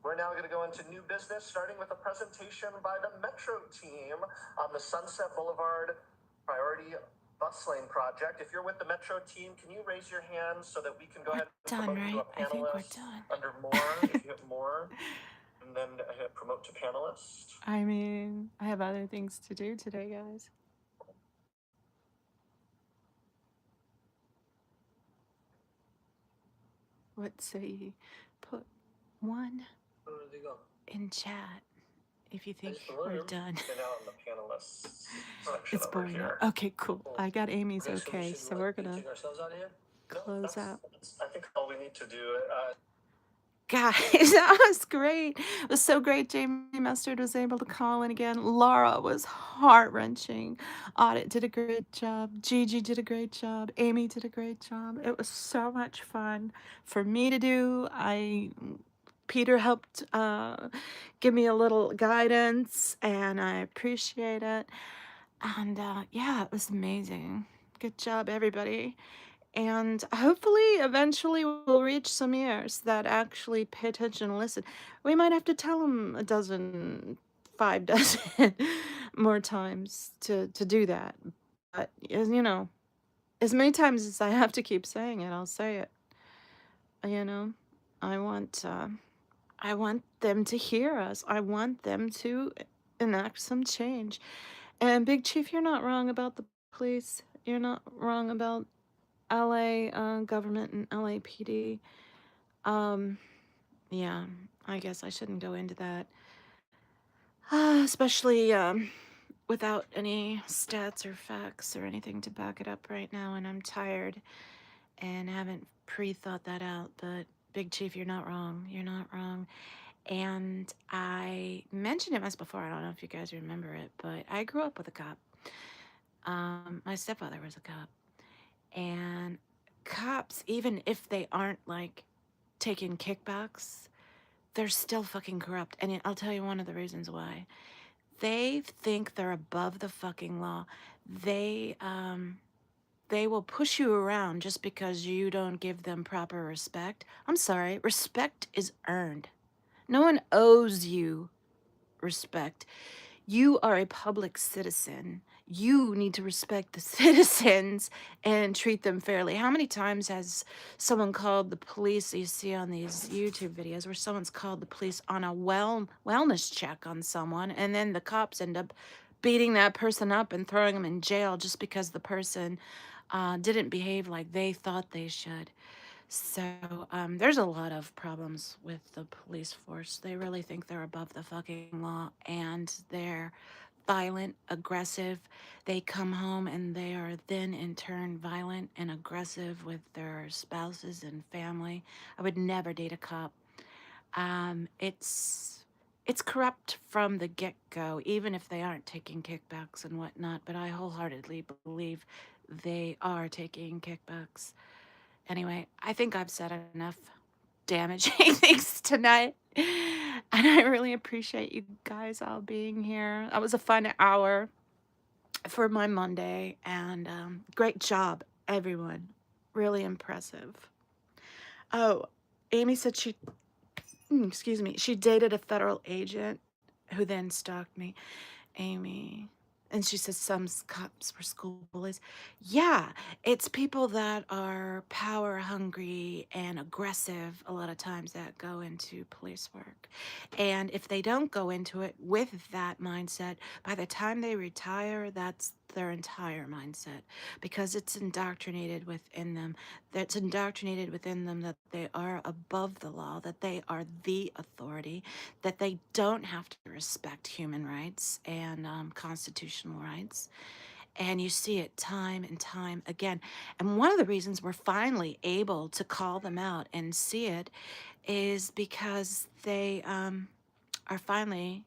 We're now going to go into new business, starting with a presentation by the Metro team on the Sunset Boulevard Priority Bus Lane project. If you're with the Metro team, can you raise your hand so that we can go ahead and Done, promote you to right? a I think we're panelist done. under more, if you hit more, and then hit promote to panelist. I mean, I have other things to do today, guys. Let's see. Put one Where did they go? in chat if you think just we're wondered. done. They're now in the panelists section It's over boring now. here. Okay, cool. I got Amy's Okay, so we okay, should so we're gonna take ourselves out of here. close out. That's, I think all we need to do. Guys, that was great. It was so great. Jamie Mustard was able to call in again. Laura was heart wrenching. Audit did a great job. Gigi did a great job. Amy did a great job. It was so much fun for me to do. Peter helped give me a little guidance, and I appreciate it. And yeah, it was amazing. Good job, everybody. And hopefully, eventually, we'll reach some ears that actually pay attention and listen. We might have to tell them a dozen, 5 dozen more times to do that. But, you know, as many times as I have to keep saying it, I'll say it. You know, I want, uh, I want them to hear us. I want them to enact some change. And Big Chief, you're not wrong about the police. You're not wrong about LA government and LAPD. Um, yeah, I guess I shouldn't go into that. Especially without any stats or facts or anything to back it up right now, and I'm tired and haven't pre-thought that out. But Big Chief, you're not wrong. You're not wrong. And I mentioned it once before. I don't know if you guys remember it, but I grew up with a cop. My stepfather was a cop, and cops, even if they aren't like taking kickbacks, they're still fucking corrupt. And I'll tell you one of the reasons why. They think they're above the fucking law. They they will push you around just because you don't give them proper respect. I'm sorry, respect is earned. No one owes you respect. You are a public citizen. You need to respect the citizens and treat them fairly. How many times has someone called the police, you see on these YouTube videos where someone's called the police on a wellness check on someone, and then the cops end up beating that person up and throwing them in jail just because the person didn't behave like they thought they should. So there's a lot of problems with the police force. They really think they're above the fucking law, and they're violent, aggressive. They come home and they are then in turn violent and aggressive with their spouses and family. I would never date a cop. It's corrupt from the get-go, even if they aren't taking kickbacks and whatnot. But I wholeheartedly believe they are taking kickbacks. Anyway, I think I've said enough damaging things tonight. And I really appreciate you guys all being here. That was a fun hour for my Monday. And great job, everyone. Really impressive. Oh, Amy said excuse me, she dated a federal agent who then stalked me. Amy. And she says some cops were school bullies. Yeah, it's people that are power hungry and aggressive a lot of times that go into police work. And if they don't go into it with that mindset, by the time they retire, that's their entire mindset because it's indoctrinated within them. That's indoctrinated within them that they are above the law, that they are the authority, that they don't have to respect human rights and constitutional rights. And you see it time and time again. And one of the reasons we're finally able to call them out and see it is because they are finally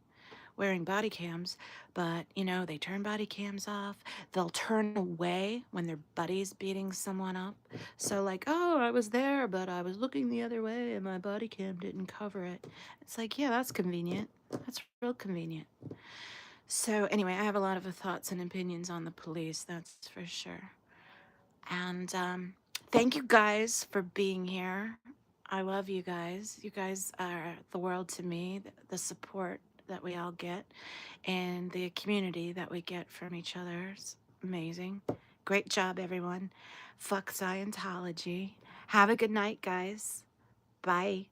wearing body cams, but you know, they turn body cams off. They'll turn away when their buddy's beating someone up. So, like, oh, I was there, but I was looking the other way and my body cam didn't cover it. It's like, yeah, that's convenient. That's real convenient. So, anyway, I have a lot of thoughts and opinions on the police, that's for sure. And thank you guys for being here. I love you guys. You guys are the world to me, the support that we all get and the community that we get from each other is amazing. Great job, everyone. Fuck Scientology. Have a good night, guys. Bye.